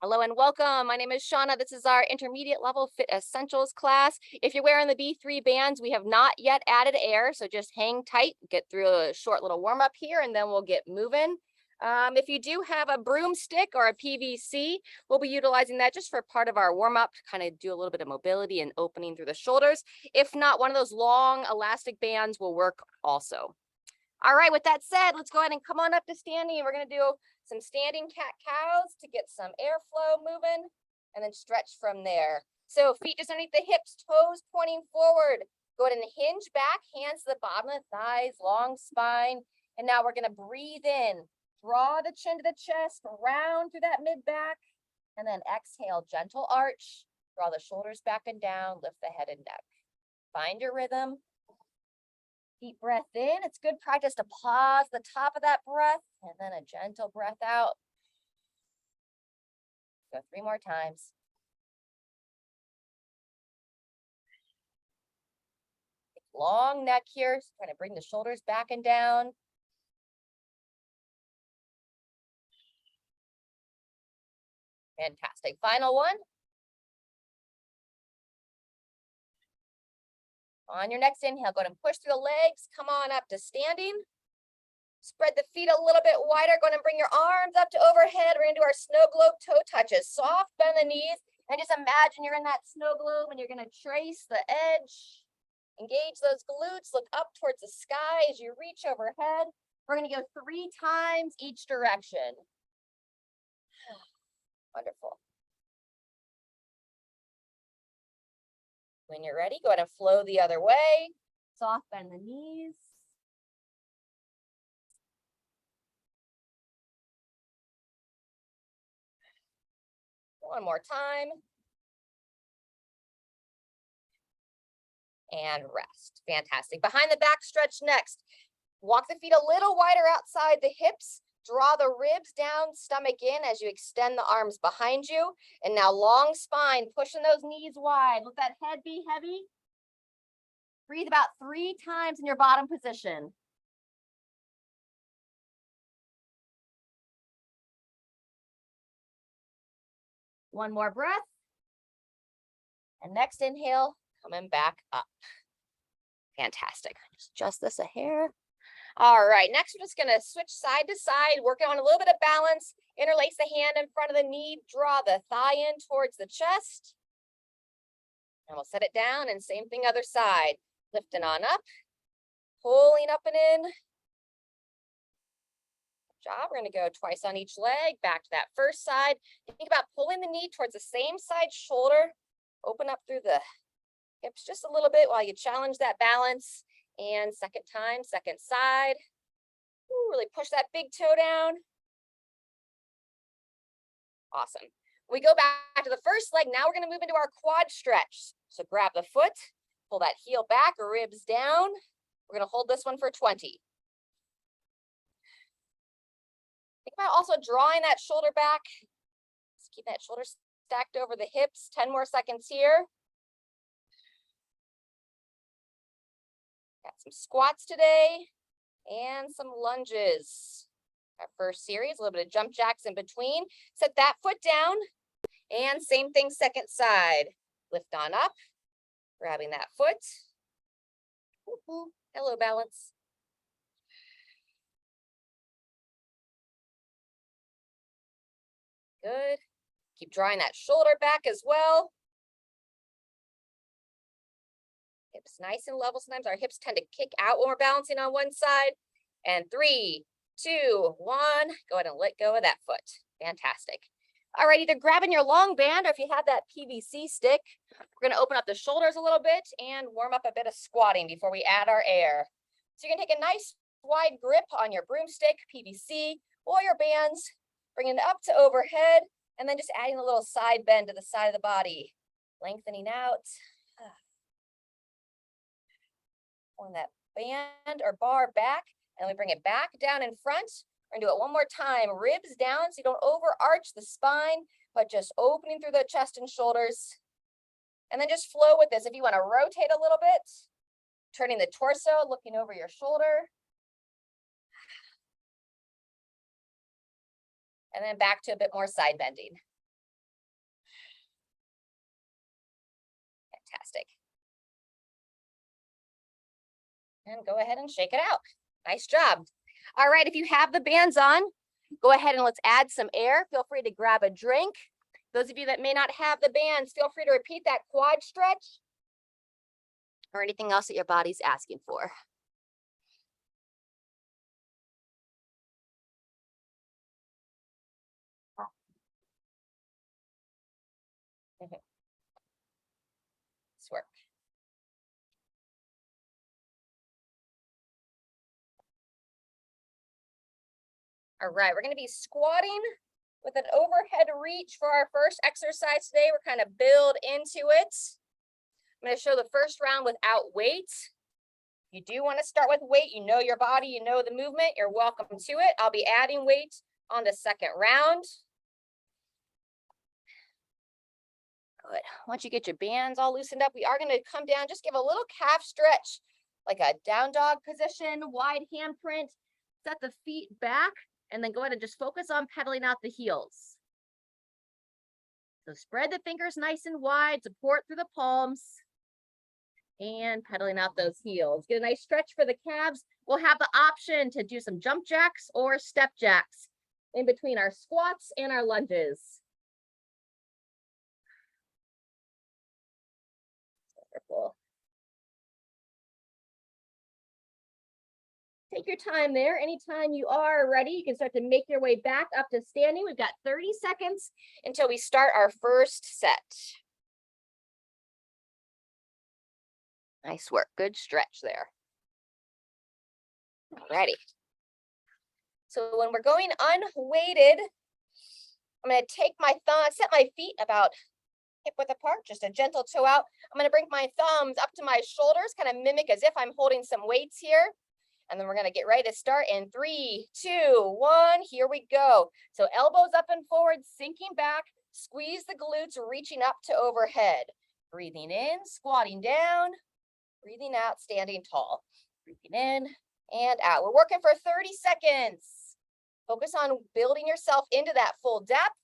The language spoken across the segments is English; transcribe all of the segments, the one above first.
Hello and welcome. My name is Shauna. This is our intermediate level Fit Essentials class. If you're wearing the B3 bands, we have not yet added air, so just hang tight, get through a short little warm up here, and then we'll get moving. If you do have a broomstick or a PVC, we'll be utilizing that just for part of our warm up to kind of do a little bit of mobility and opening through the shoulders. If not, one of those long elastic bands will work also. All right, with that said, let's go ahead and come on up to standing. We're going to do some standing cat-cows to get some airflow moving and then stretch from there. So feet just underneath the hips, toes pointing forward. Go ahead and hinge back, hands to the bottom of the thighs, long spine. And now we're going to breathe in, draw the chin to the chest, round through that mid-back, and then exhale, gentle arch, draw the shoulders back and down, lift the head and neck. Find your rhythm. Deep breath in. It's good practice to pause the top of that breath and then a gentle breath out. Go 3 more times. Long neck here, so trying to bring the shoulders back and down. Fantastic. Final one. On your next inhale, go ahead and push through the legs. Come on up to standing. Spread the feet a little bit wider. Go ahead and bring your arms up to overhead. We're going to do our snow globe toe touches. Soft bend the knees. And just imagine you're in that snow globe and you're going to trace the edge. Engage those glutes. Look up towards the sky as you reach overhead. We're going to go 3 times each direction. Wonderful. When you're ready, go ahead and flow the other way. Soft bend the knees. One more time. And rest. Fantastic. Behind the back stretch next. Walk the feet a little wider outside the hips. Draw the ribs down, stomach in as you extend the arms behind you. And now long spine, pushing those knees wide. Let that head be heavy. Breathe about 3 times in your bottom position. One more breath. And next inhale, coming back up. Fantastic. Just adjust this a hair. All right, next we're just going to switch side to side, working on a little bit of balance. Interlace the hand in front of the knee, draw the thigh in towards the chest. And we'll set it down, and same thing other side. Lifting on up, pulling up and in. Good job. We're going to go twice on each leg, back to that first side. Think about pulling the knee towards the same side shoulder. Open up through the hips just a little bit while you challenge that balance. And second time, second side. Ooh, really push that big toe down. Awesome. We go back to the first leg. Now we're going to move into our quad stretch. So grab the foot, pull that heel back, ribs down. We're going to hold this one for 20. Think about also drawing that shoulder back. Just keep that shoulder stacked over the hips. 10 more seconds here. Got some squats today and some lunges. Our first series, a little bit of jump jacks in between. Set that foot down and same thing, second side. Lift on up, grabbing that foot. Hello, balance. Good. Keep drawing that shoulder back as well. Hips nice and level. Sometimes our hips tend to kick out when we're balancing on one side. And 3, 2, 1. Go ahead and let go of that foot. Fantastic. All right, either grabbing your long band or if you have that PVC stick, we're going to open up the shoulders a little bit and warm up a bit of squatting before we add our air. So you're going to take a nice wide grip on your broomstick, PVC, or your bands, bringing it up to overhead, and then just adding a little side bend to the side of the body, lengthening out. Pulling that band or bar back, and we bring it back down in front. We're gonna do it one more time. Ribs down so you don't overarch the spine, but just opening through the chest and shoulders. And then just flow with this. If you want to rotate a little bit, turning the torso, looking over your shoulder. And then back to a bit more side bending. And go ahead and shake it out. Nice job. All right, if you have the bands on, go ahead and let's add some air. Feel free to grab a drink. Those of you that may not have the bands, feel free to repeat that quad stretch or anything else that your body's asking for. Nice work. All right, we're going to be squatting with an overhead reach for our first exercise today. We're kind of build into it. I'm going to show the first round without weight. You do want to start with weight. You know your body, you know the movement. You're welcome to it. I'll be adding weight on the second round. Good. Once you get your bands all loosened up, we are going to come down, just give a little calf stretch, like a down dog position, wide handprint, set the feet back, and then go ahead and just focus on pedaling out the heels. So spread the fingers nice and wide, support through the palms, and pedaling out those heels. Get a nice stretch for the calves. We'll have the option to do some jump jacks or step jacks in between our squats and our lunges. Wonderful. Take your time there. Anytime you are ready, you can start to make your way back up to standing. We've got 30 seconds until we start our first set. Nice work. Good stretch there. Alrighty. So when we're going unweighted, I'm going to take my thumb, set my feet about hip width apart, just a gentle toe out. I'm going to bring my thumbs up to my shoulders, kind of mimic as if I'm holding some weights here. And then we're going to get ready to start in 3, 2, 1. Here we go. So elbows up and forward, sinking back, squeeze the glutes, reaching up to overhead. Breathing in, squatting down, breathing out, standing tall. Breathing in and out. We're working for 30 seconds. Focus on building yourself into that full depth.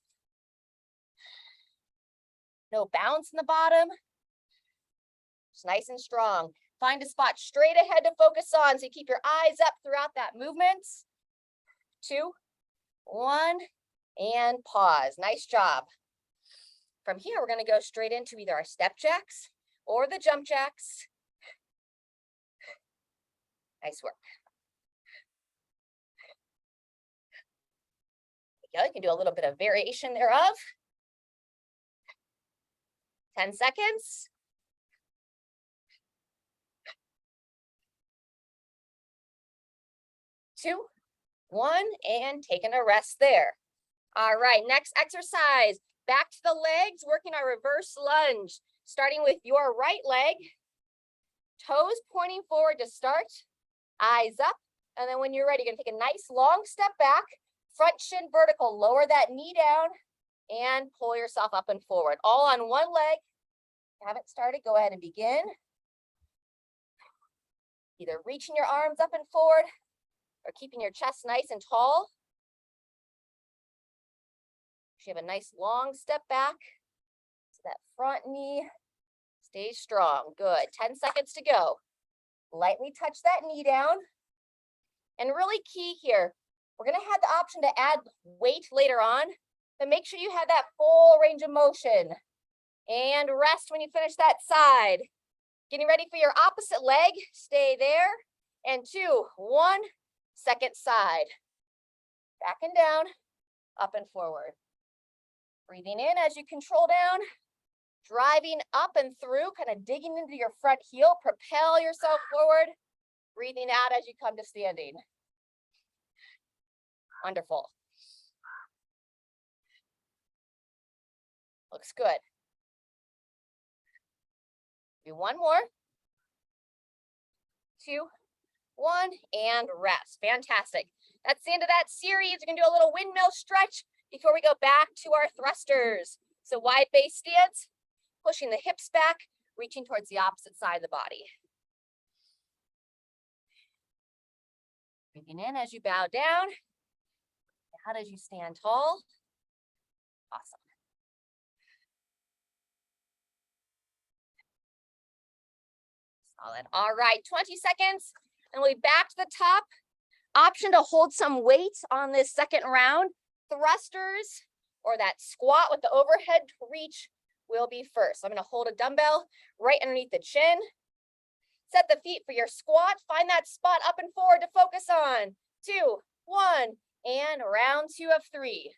No bounce in the bottom. Just nice and strong. Find a spot straight ahead to focus on, so you keep your eyes up throughout that movement. 2, 1, and pause. Nice job. From here, we're going to go straight into either our step jacks or the jump jacks. Nice work. You can do a little bit of variation thereof. 10 seconds. 2, 1, and taking a rest there. All right, next exercise. Back to the legs, working our reverse lunge. Starting with your right leg. Toes pointing forward to start. Eyes up. And then when you're ready, you're going to take a nice long step back. Front shin vertical. Lower that knee down and pull yourself up and forward. All on one leg. If you haven't started, go ahead and begin. Either reaching your arms up and forward or keeping your chest nice and tall. You have a nice long step back. So that front knee stays strong. Good. 10 seconds to go. Lightly touch that knee down. And really key here, we're going to have the option to add weight later on, but make sure you have that full range of motion. And rest when you finish that side. Getting ready for your opposite leg. Stay there. And 2, 1, second side. Back and down, up and forward. Breathing in as you control down, driving up and through, kind of digging into your front heel, propel yourself forward, breathing out as you come to standing. Wonderful. Looks good. Do one more. 2, 1, and rest. Fantastic. That's the end of that series. We're going to do a little windmill stretch before we go back to our thrusters. So wide base stance, pushing the hips back, reaching towards the opposite side of the body. Breathing in as you bow down, out as you stand tall. Awesome. Solid. All right, 20 seconds. And we'll be back to the top. Option to hold some weight on this second round. Thrusters or that squat with the overhead reach will be first. So I'm going to hold a dumbbell right underneath the chin. Set the feet for your squat. Find that spot up and forward to focus on. 2, 1, and round 2 of 3.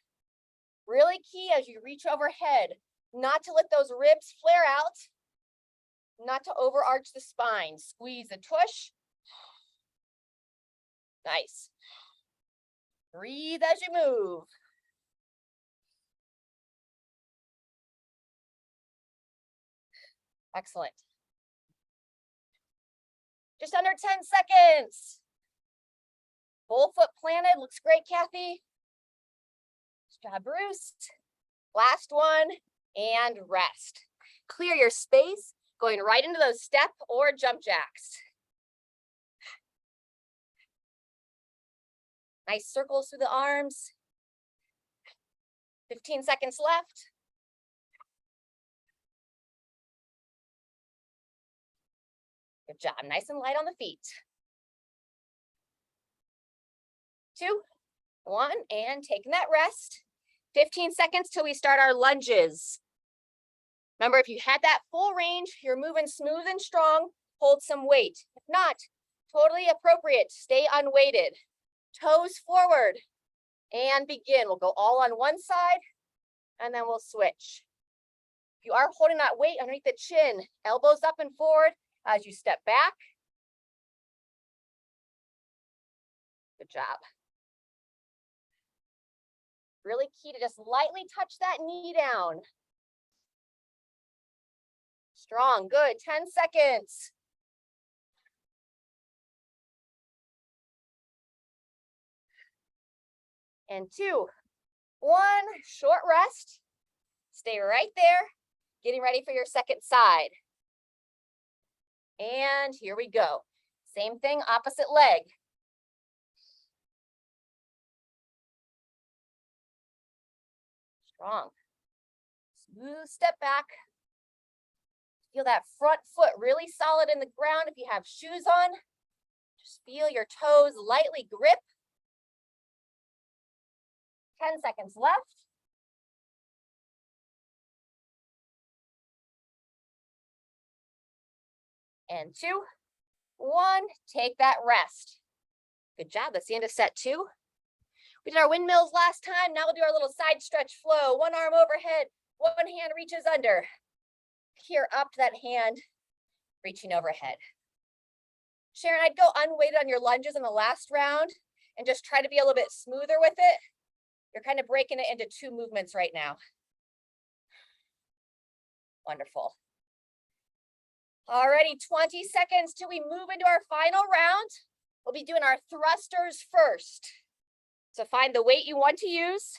Really key as you reach overhead, not to let those ribs flare out, not to overarch the spine. Squeeze the tush. Nice. Breathe as you move. Excellent. Just under 10 seconds. Full foot planted. Looks great, Kathy. Good job, Bruce. Last one, and rest. Clear your space, going right into those step or jump jacks. Nice circles through the arms. 15 seconds left. Good job, nice and light on the feet. 2, 1, and taking that rest. 15 seconds till we start our lunges. Remember, if you had that full range, you're moving smooth and strong, hold some weight. If not, totally appropriate, stay unweighted. Toes forward, and begin. We'll go all on one side, and then we'll switch. If you are holding that weight underneath the chin, elbows up and forward as you step back. Good job. Really key to just lightly touch that knee down. Strong, good, 10 seconds. And 2, 1, short rest. Stay right there, getting ready for your second side. And here we go. Same thing, opposite leg. Strong. Smooth step back. Feel that front foot really solid in the ground. If you have shoes on, just feel your toes lightly grip. 10 seconds left. And 2, 1, take that rest. Good job, that's the end of set 2. We did our windmills last time. Now we'll do our little side stretch flow. One arm overhead, one hand reaches under. Here up to that hand, reaching overhead. Sharon, I'd go unweighted on your lunges in the last round and just try to be a little bit smoother with it. You're kind of breaking it into 2 movements right now. Wonderful. Alrighty, 20 seconds till we move into our final round. We'll be doing our thrusters first. So find the weight you want to use.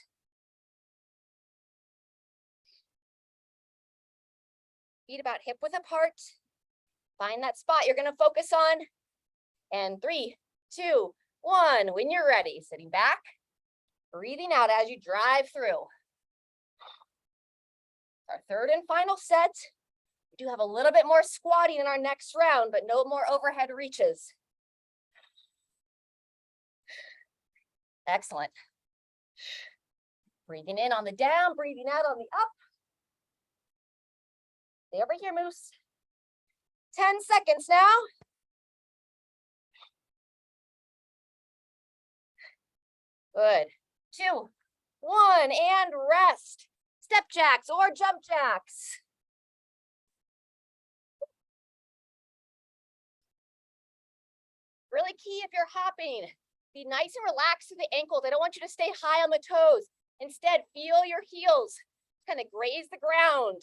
Feet about hip width apart. Find that spot you're going to focus on. And 3, 2, 1. When you're ready, sitting back, breathing out as you drive through. Our third and final set. We do have a little bit more squatting in our next round, but no more overhead reaches. Excellent. Breathing in on the down, breathing out on the up. Stay over here, Moose. 10 seconds now. Good. 2, 1, and rest. Step jacks or jump jacks. Really key if you're hopping. Be nice and relaxed to the ankles. I don't want you to stay high on the toes. Instead, feel your heels kind of graze the ground.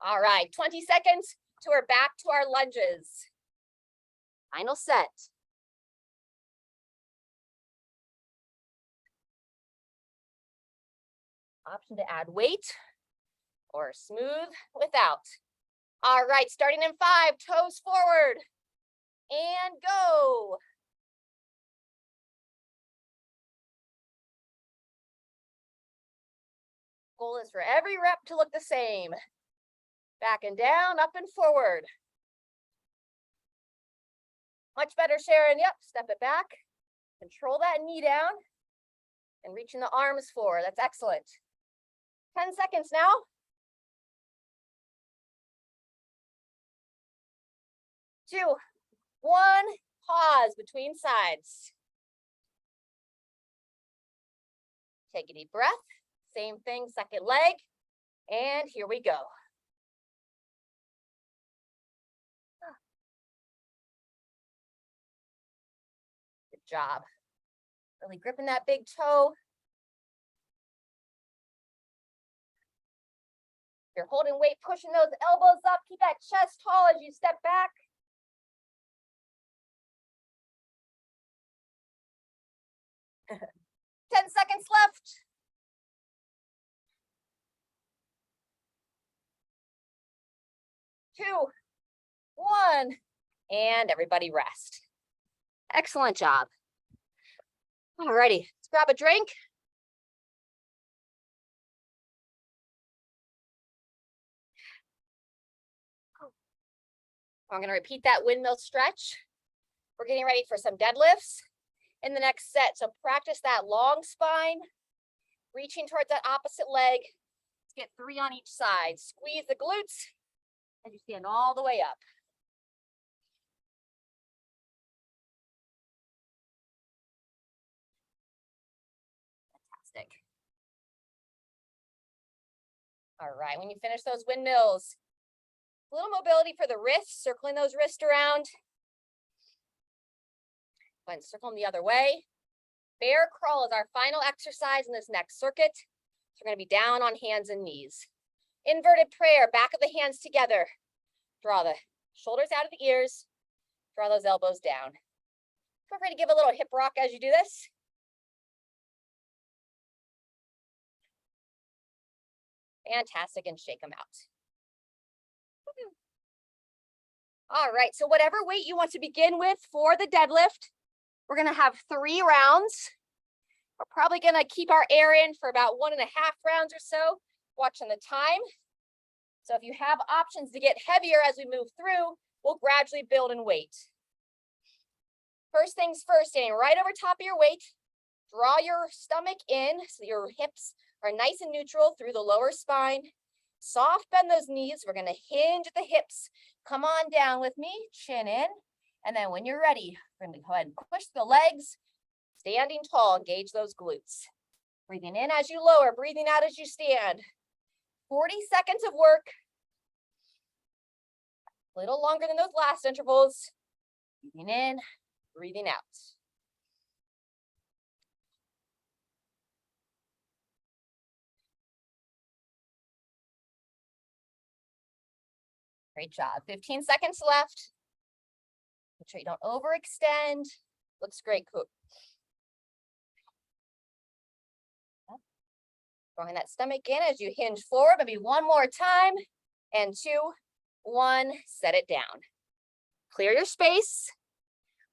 All right, 20 seconds till we're back to our lunges. Final set. Option to add weight or smooth without. All right, starting in 5, toes forward and go. Goal is for every rep to look the same. Back and down, up and forward. Much better, Sharon. Yep, step it back. Control that knee down and reaching the arms forward. That's excellent. 10 seconds now. 2, 1, pause between sides. Take a deep breath. Same thing, second leg. And here we go. Good job. Really gripping that big toe. You're holding weight, pushing those elbows up. Keep that chest tall as you step back. Ten seconds left. 2, 1, and everybody rest. Excellent job. All righty, let's grab a drink. I'm going to repeat that windmill stretch. We're getting ready for some deadlifts in the next set. So practice that long spine, reaching towards that opposite leg. Let's get 3 on each side. Squeeze the glutes as you stand all the way up. Fantastic. All right, when you finish those windmills, a little mobility for the wrists, circling those wrists around. Go ahead and circle them the other way. Bear crawl is our final exercise in this next circuit. So we're going to be down on hands and knees. Inverted prayer, back of the hands together. Draw the shoulders out of the ears. Draw those elbows down. Feel free to give a little hip rock as you do this. Fantastic, and shake them out. All right, so whatever weight you want to begin with for the deadlift, we're gonna have 3 rounds. We're probably gonna keep our air in for about 1.5 rounds or so, watching the time. So if you have options to get heavier as we move through, we'll gradually build in weight. First things first, standing right over top of your weight, draw your stomach in so your hips are nice and neutral through the lower spine. Soft bend those knees. We're gonna hinge at the hips. Come on down with me, chin in. And then when you're ready, we're gonna go ahead and push the legs, standing tall, engage those glutes. Breathing in as you lower, breathing out as you stand. 40 seconds of work. A little longer than those last intervals. Breathing in, breathing out. Great job. 15 seconds left. Make sure you don't overextend. Looks great, cool. Drawing that stomach in as you hinge forward, maybe one more time. And 2, 1, set it down. Clear your space.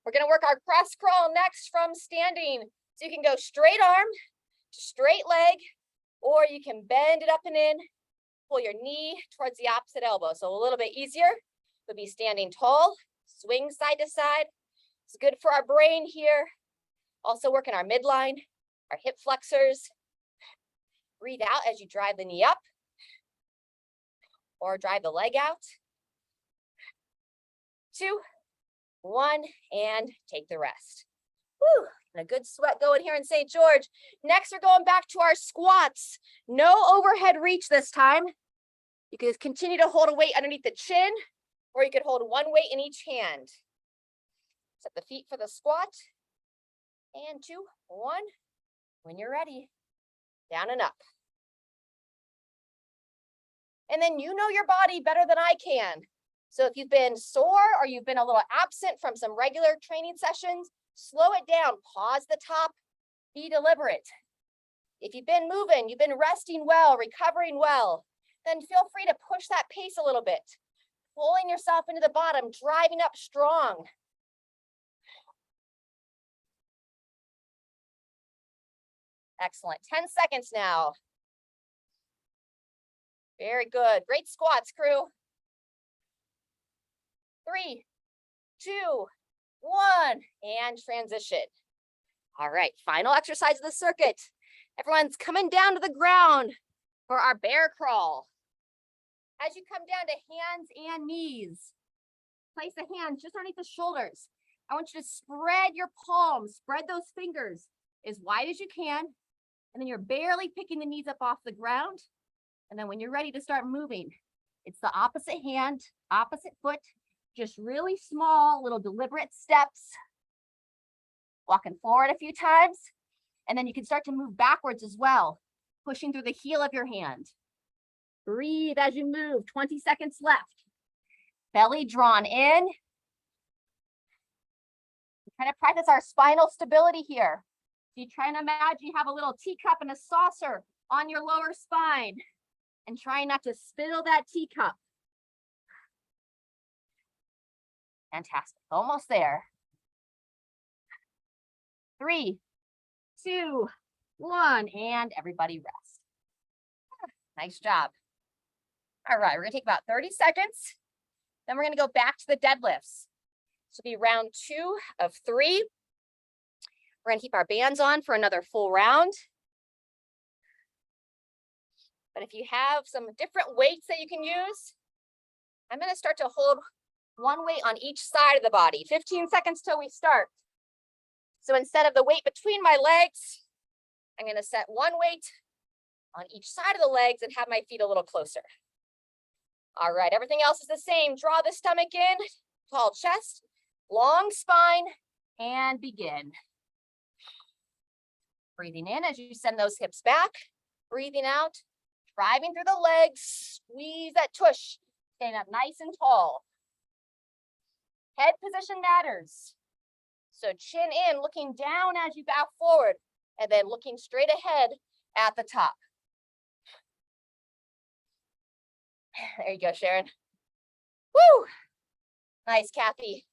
We're gonna work our cross crawl next from standing. So you can go straight arm to straight leg, or you can bend it up and in, pull your knee towards the opposite elbow. So a little bit easier would be standing tall, swing side to side. It's good for our brain here. Also working our midline, our hip flexors. Breathe out as you drive the knee up or drive the leg out. 2, 1, and take the rest. Whew, and a good sweat going here in St. George. Next, we're going back to our squats. No overhead reach this time. You can continue to hold a weight underneath the chin, or you could hold one weight in each hand. Set the feet for the squat. And 2, 1. When you're ready, down and up. And then you know your body better than I can. So if you've been sore or you've been a little absent from some regular training sessions, slow it down, pause the top, be deliberate. If you've been moving, you've been resting well, recovering well, then feel free to push that pace a little bit, pulling yourself into the bottom, driving up strong. Excellent. 10 seconds now. Very good. Great squats, crew. 3, 2, 1, and transition. All right, final exercise of the circuit. Everyone's coming down to the ground for our bear crawl. As you come down to hands and knees, place the hands just underneath the shoulders. I want you to spread your palms, spread those fingers as wide as you can. And then you're barely picking the knees up off the ground. And then when you're ready to start moving, it's the opposite hand, opposite foot, just really small, little deliberate steps. Walking forward a few times. And then you can start to move backwards as well, pushing through the heel of your hand. Breathe as you move, 20 seconds left. Belly drawn in. We're trying to practice our spinal stability here. So you're trying to imagine you have a little teacup and a saucer on your lower spine and trying not to spill that teacup. Fantastic, almost there. 3, 2, 1, and everybody rest. Nice job. All right, we're gonna take about 30 seconds. Then we're gonna go back to the deadlifts. This will be round 2 of 3. We're gonna keep our bands on for another full round. But if you have some different weights that you can use, I'm gonna start to hold one weight on each side of the body. 15 seconds till we start. So instead of the weight between my legs, I'm gonna set one weight on each side of the legs and have my feet a little closer. All right, everything else is the same. Draw the stomach in, tall chest, long spine, and begin. Breathing in as you send those hips back. Breathing out, driving through the legs. Squeeze that tush, staying up nice and tall. Head position matters. So chin in, looking down as you bow forward, and then looking straight ahead at the top. There you go, Sharon. Woo! Nice, Kathy.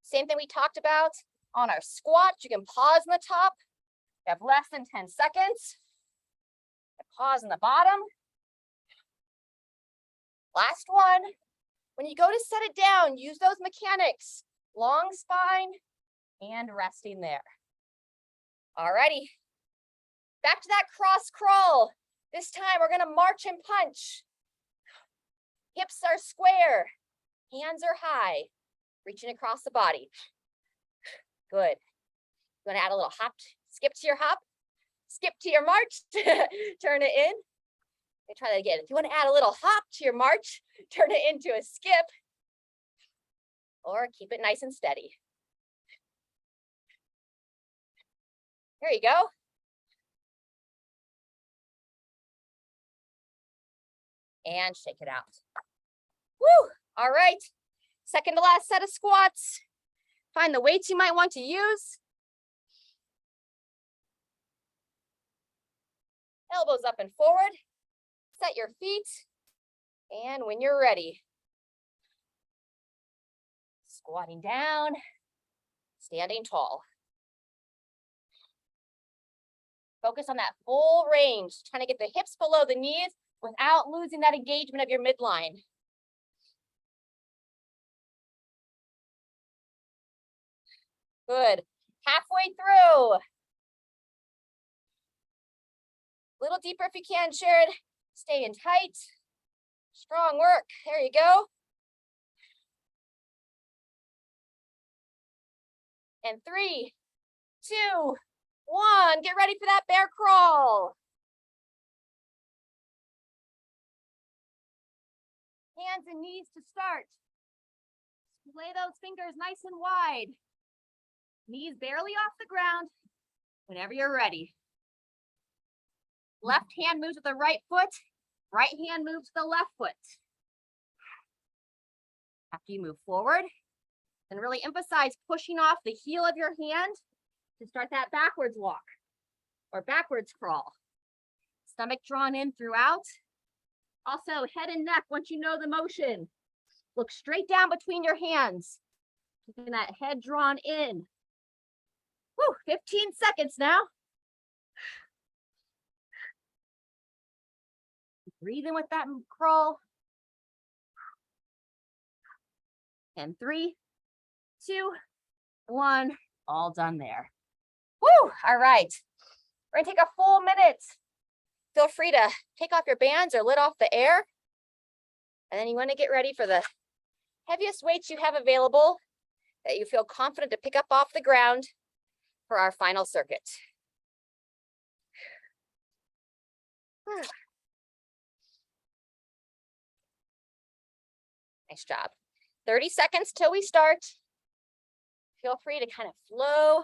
Same thing we talked about on our squat. You can pause in the top. You have less than 10 seconds. And pause in the bottom. Last one. When you go to set it down, use those mechanics. Long spine and resting there. Alrighty. Back to that cross crawl. This time we're gonna march and punch. Hips are square, hands are high, reaching across the body. Good. You wanna add a little hop, skip to your hop, skip to your march, turn it in. Let me try that again. If you wanna add a little hop to your march, turn it into a skip, or keep it nice and steady. There you go. And shake it out. Woo! All right. Second to last set of squats. Find the weights you might want to use. Elbows up and forward. Set your feet. And when you're ready, squatting down, standing tall. Focus on that full range, trying to get the hips below the knees without losing that engagement of your midline. Good. Halfway through. A little deeper if you can, Sharon. Staying tight. Strong work. There you go. And 3, 2, 1. Get ready for that bear crawl. Hands and knees to start. Lay those fingers nice and wide. Knees barely off the ground. Whenever you're ready. Left hand moves with the right foot. Right hand moves with the left foot. After you move forward, and really emphasize pushing off the heel of your hand to start that backwards walk or backwards crawl. Stomach drawn in throughout. Also, head and neck, once you know the motion, look straight down between your hands. Keeping that head drawn in. Woo, 15 seconds now. Breathe in with that crawl. And 3, 2, 1, all done there. Woo, all right. We're gonna take a full minute. Feel free to take off your bands or let off the air. And then you wanna get ready for the heaviest weights you have available that you feel confident to pick up off the ground for our final circuit. Nice job. 30 seconds till we start. Feel free to kind of flow.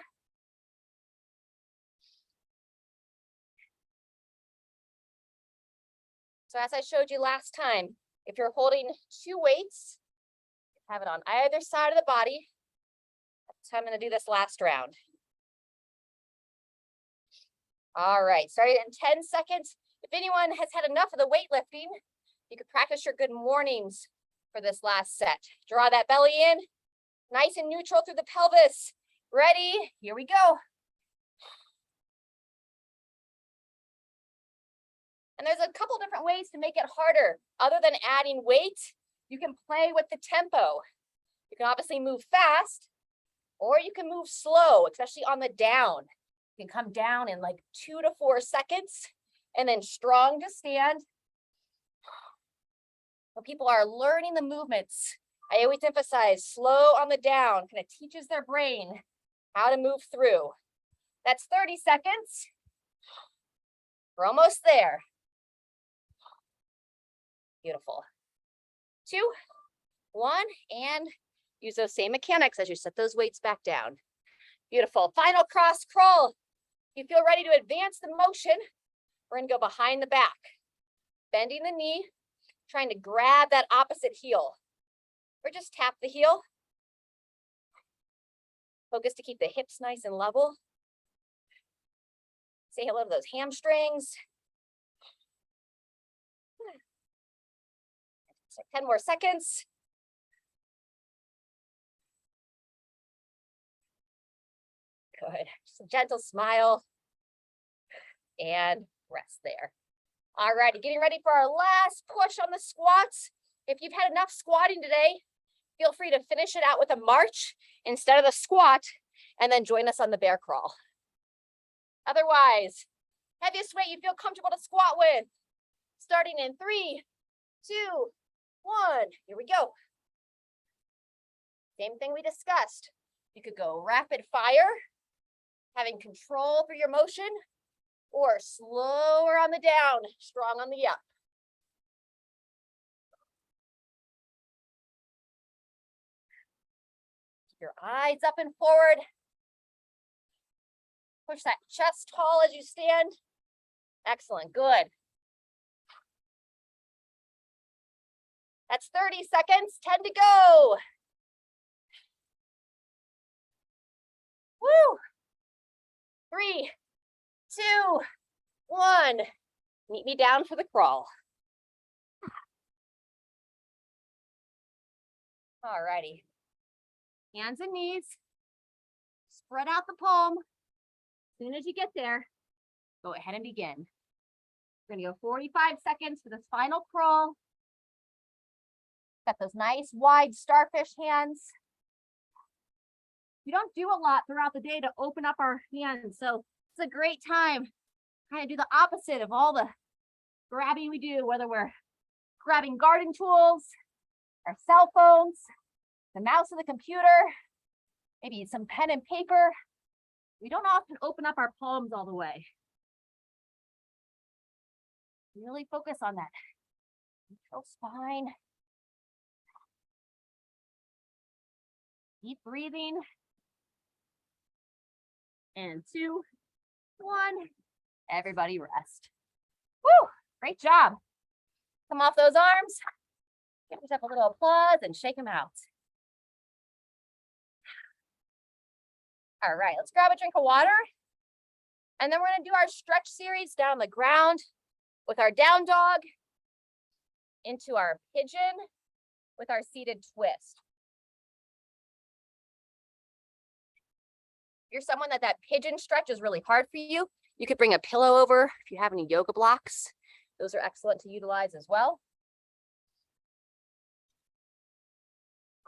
So as I showed you last time, if you're holding 2 weights, have it on either side of the body. That's how I'm going to do this last round. All right, starting in 10 seconds. If anyone has had enough of the weightlifting, you could practice your good mornings for this last set. Draw that belly in, nice and neutral through the pelvis. Ready? Here we go. And there's a couple different ways to make it harder. Other than adding weight, you can play with the tempo. You can obviously move fast, or you can move slow, especially on the down. You can come down in like 2 to 4 seconds, and then strong to stand. When people are learning the movements, I always emphasize slow on the down, kind of teaches their brain how to move through. That's 30 seconds. We're almost there. Beautiful. 2, 1, and use those same mechanics as you set those weights back down. Beautiful. Final cross crawl. If you feel ready to advance the motion, we're gonna go behind the back, bending the knee, trying to grab that opposite heel, or just tap the heel. Focus to keep the hips nice and level. Say hello to those hamstrings. So 10 more seconds. Good. Just a gentle smile and rest there. All righty, getting ready for our last push on the squats. If you've had enough squatting today, feel free to finish it out with a march instead of the squat, and then join us on the bear crawl. Otherwise, heaviest weight you feel comfortable to squat with. Starting in 3, 2, 1, here we go. Same thing we discussed. You could go rapid fire, having control through your motion, or slower on the down, strong on the up. Keep your eyes up and forward. Push that chest tall as you stand. Excellent, good. That's 30 seconds, 10 to go. Woo! 3, 2, 1. Meet me down for the crawl. All righty. Hands and knees. Spread out the palm. As soon as you get there, go ahead and begin. We're gonna go 45 seconds for this final crawl. Got those nice wide starfish hands. We don't do a lot throughout the day to open up our hands, so it's a great time to kind of do the opposite of all the grabbing we do, whether we're grabbing garden tools, our cell phones, the mouse of the computer, maybe some pen and paper. We don't often open up our palms all the way. Really focus on that neutral spine. Deep breathing. And 2, 1. Everybody rest. Woo! Great job. Come off those arms. Give yourself a little applause and shake them out. All right, let's grab a drink of water. And then we're going to do our stretch series down on the ground with our down dog into our pigeon with our seated twist. If you're someone that pigeon stretch is really hard for you, you could bring a pillow over if you have any yoga blocks. Those are excellent to utilize as well.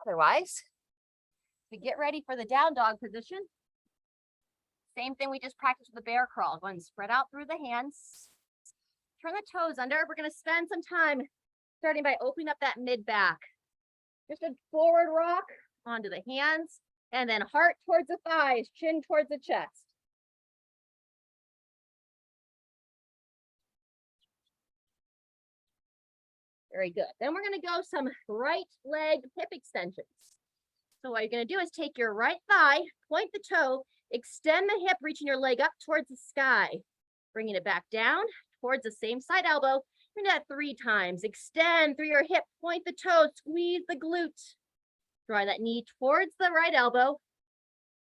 Otherwise, we get ready for the down dog position. Same thing we just practiced with the bear crawl. Go ahead and spread out through the hands. Turn the toes under. We're going to spend some time starting by opening up that mid back. Just a forward rock onto the hands, and then heart towards the thighs, chin towards the chest. Very good. Then we're going to go some right leg hip extensions. So what you're going to do is take your right thigh, point the toe, extend the hip, reaching your leg up towards the sky, bringing it back down towards the same side elbow. Do that 3 times. Extend through your hip, point the toe, squeeze the glute. Draw that knee towards the right elbow.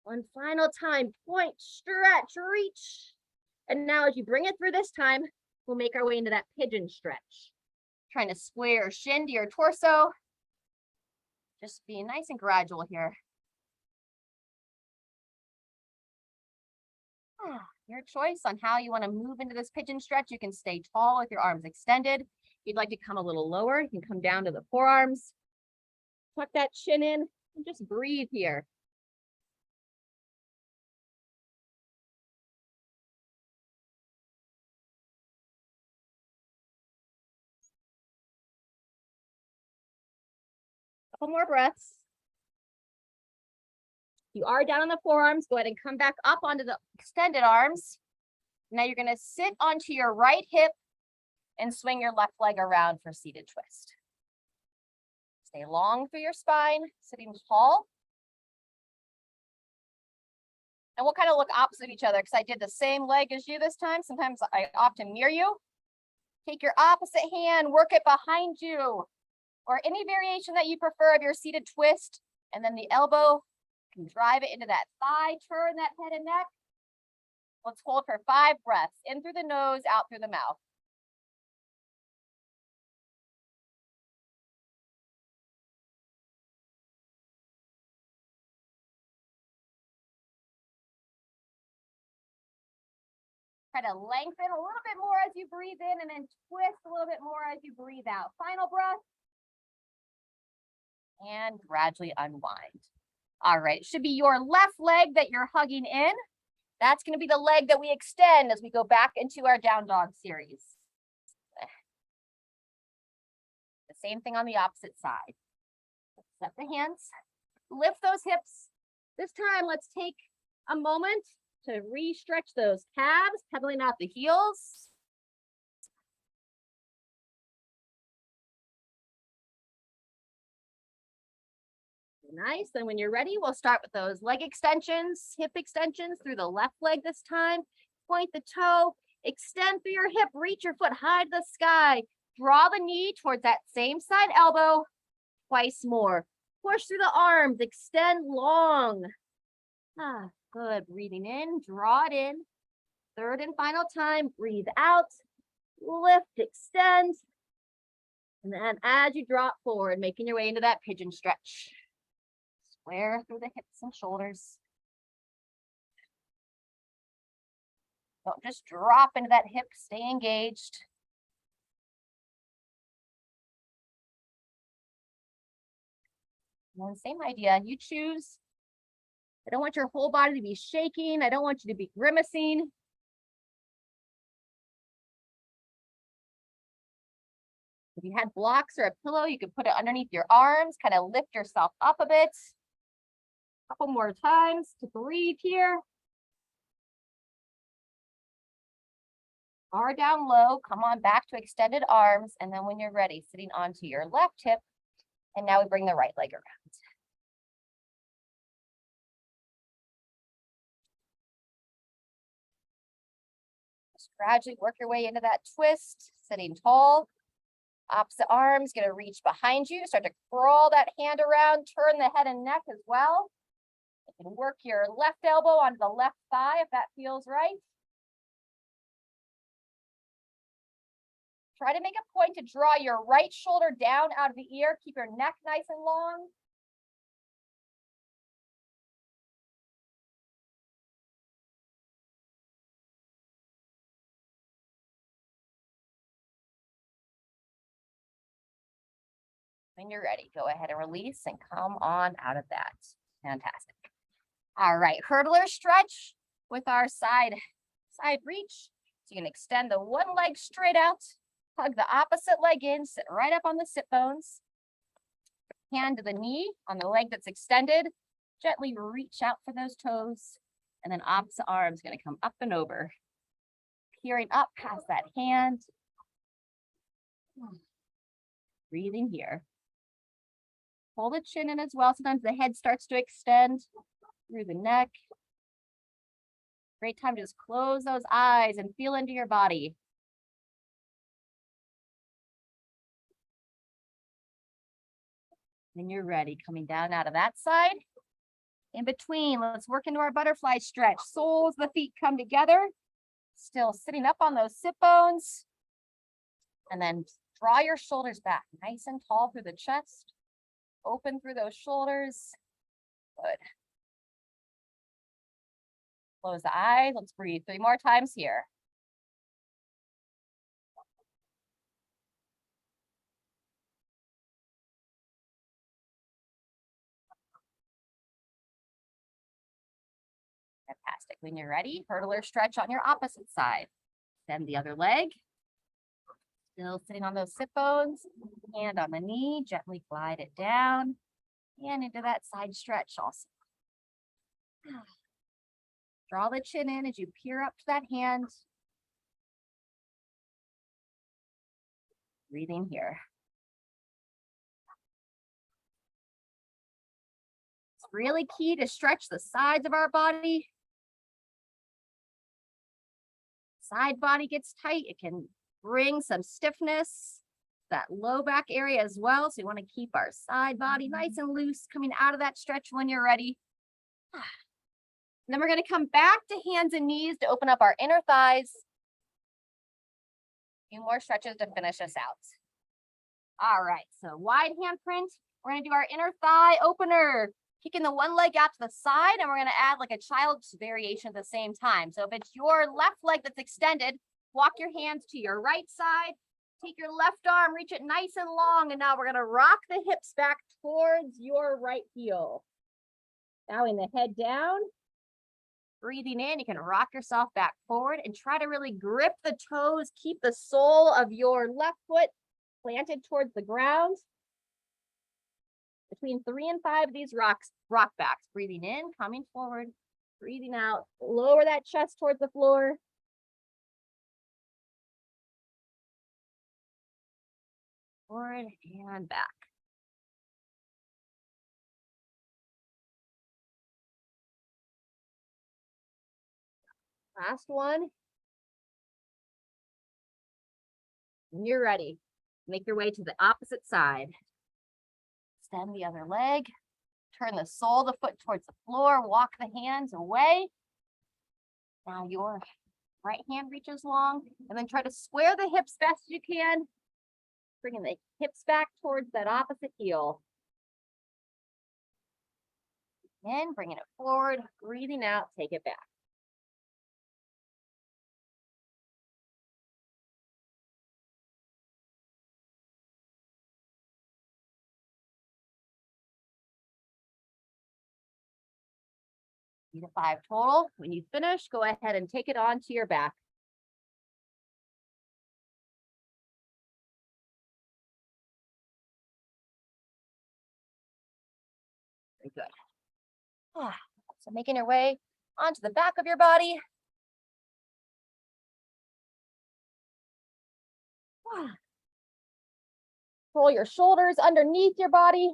One final time, point, stretch, reach. And now as you bring it through this time, we'll make our way into that pigeon stretch. Trying to square shin to your torso. Just being nice and gradual here. Your choice on how you want to move into this pigeon stretch. You can stay tall with your arms extended. If you'd like to come a little lower, you can come down to the forearms. Tuck that chin in and just breathe here. Couple more breaths. You are down on the forearms. Go ahead and come back up onto the extended arms. Now you're going to sit onto your right hip and swing your left leg around for seated twist. Stay long through your spine, sitting tall. And we'll kind of look opposite of each other because I did the same leg as you this time. Sometimes I often mirror you. Take your opposite hand, work it behind you, or any variation that you prefer of your seated twist. And then the elbow can drive it into that thigh, turn that head and neck. Let's hold for 5 breaths, in through the nose, out through the mouth. Try to lengthen a little bit more as you breathe in and then twist a little bit more as you breathe out. Final breath. And gradually unwind. All right, it should be your left leg that you're hugging in. That's going to be the leg that we extend as we go back into our down dog series. The same thing on the opposite side. Set the hands, lift those hips. This time, let's take a moment to re-stretch those calves, pedaling out the heels. Nice. Then when you're ready, we'll start with those leg extensions, hip extensions through the left leg this time. Point the toe, extend through your hip, reach your foot high to the sky. Draw the knee towards that same side elbow. Twice more. Push through the arms, extend long. Good. Breathing in, draw it in. Third and final time, breathe out, lift, extend. And then as you drop forward, making your way into that pigeon stretch. Square through the hips and shoulders. Don't just drop into that hip, stay engaged. And then same idea, you choose. I don't want your whole body to be shaking. I don't want you to be grimacing. If you had blocks or a pillow, you could put it underneath your arms, kind of lift yourself up a bit. Couple more times to breathe here. Are down low, come on back to extended arms, and then when you're ready, sitting onto your left hip, and now we bring the right leg around. Just gradually work your way into that twist, sitting tall. Opposite arm's gonna reach behind you, start to crawl that hand around, turn the head and neck as well. You can work your left elbow onto the left thigh if that feels right. Try to make a point to draw your right shoulder down out of the ear. Keep your neck nice and long. When you're ready, go ahead and release and come on out of that. Fantastic. All right, hurdler stretch with our side reach. So you can extend the one leg straight out, hug the opposite leg in, sit right up on the sit bones. Hand to the knee on the leg that's extended. Gently reach out for those toes. And then opposite arm's gonna come up and over. Peering up past that hand. Breathing here. Pull the chin in as well. Sometimes the head starts to extend through the neck. Great time to just close those eyes and feel into your body. When you're ready, coming down out of that side. In between, let's work into our butterfly stretch. Soles of the feet come together. Still sitting up on those sit bones. And then draw your shoulders back, nice and tall through the chest. Open through those shoulders. Good. Close the eyes. Let's breathe 3 more times here. Fantastic. When you're ready, hurdler stretch on your opposite side. Bend the other leg. Still sitting on those sit bones. Hand on the knee, gently glide it down. And into that side stretch also. Draw the chin in as you peer up to that hand. Breathing here. It's really key to stretch the sides of our body. Side body gets tight, it can bring some stiffness, that low back area as well. So you want to keep our side body nice and loose coming out of that stretch when you're ready. And then we're going to come back to hands and knees to open up our inner thighs. A few more stretches to finish us out. All right, so wide hand print. We're going to do our inner thigh opener. Kicking the one leg out to the side, and we're going to add like a child's variation at the same time. So if it's your left leg that's extended, walk your hands to your right side. Take your left arm, reach it nice and long, and now we're going to rock the hips back towards your right heel. Bowing the head down. Breathing in, you can rock yourself back forward and try to really grip the toes. Keep the sole of your left foot planted towards the ground. Between 3 and 5 of these rock backs. Breathing in, coming forward. Breathing out, lower that chest towards the floor. Forward and back. Last one. When you're ready, make your way to the opposite side. Extend the other leg. Turn the sole of the foot towards the floor. Walk the hands away. Now your right hand reaches long. And then try to square the hips best you can. Bringing the hips back towards that opposite heel. In, bringing it forward. Breathing out, take it back. To 5 total. When you finish, go ahead and take it onto your back. Very good. So making your way onto the back of your body. Roll your shoulders underneath your body.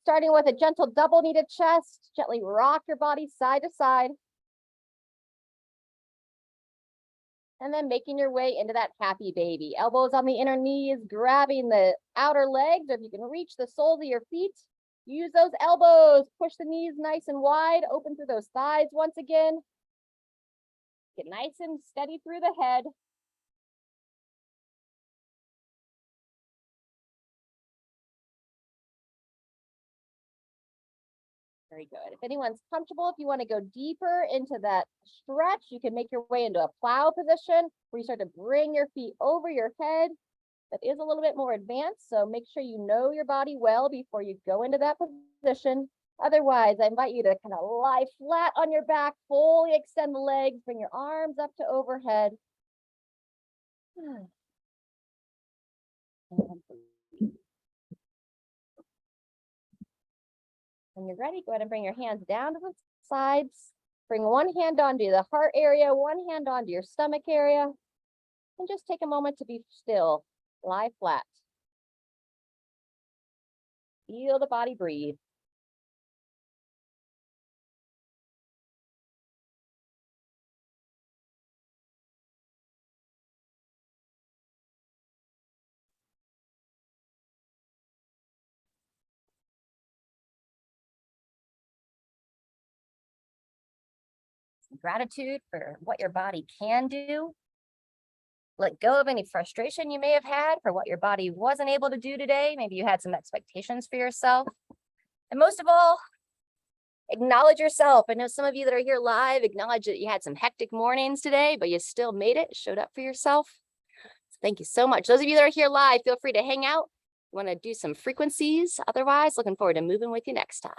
Starting with a gentle double kneaded chest, gently rock your body side to side. And then making your way into that happy baby. Elbows on the inner knees, grabbing the outer legs, or if you can reach the soles of your feet, use those elbows, push the knees nice and wide, open through those thighs once again. Get nice and steady through the head. Very good. If anyone's comfortable, if you want to go deeper into that stretch, you can make your way into a plow position where you start to bring your feet over your head. that is a little bit more advanced. So make sure you know your body well before you go into that position. Otherwise, I invite you to kind of lie flat on your back, fully extend the legs, bring your arms up to overhead. When you're ready, go ahead and bring your hands down to the sides. Bring one hand onto the heart area, one hand onto your stomach area, and just take a moment to be still. Lie flat. Feel the body breathe. Gratitude for what your body can do. Let go of any frustration you may have had for what your body wasn't able to do today. Maybe you had some expectations for yourself. And most of all, acknowledge yourself. I know some of you that are here live acknowledge that you had some hectic mornings today, but you still made it, showed up for yourself. So thank you so much. Those of you that are here live, feel free to hang out. You want to do some frequencies. Otherwise, looking forward to moving with you next time.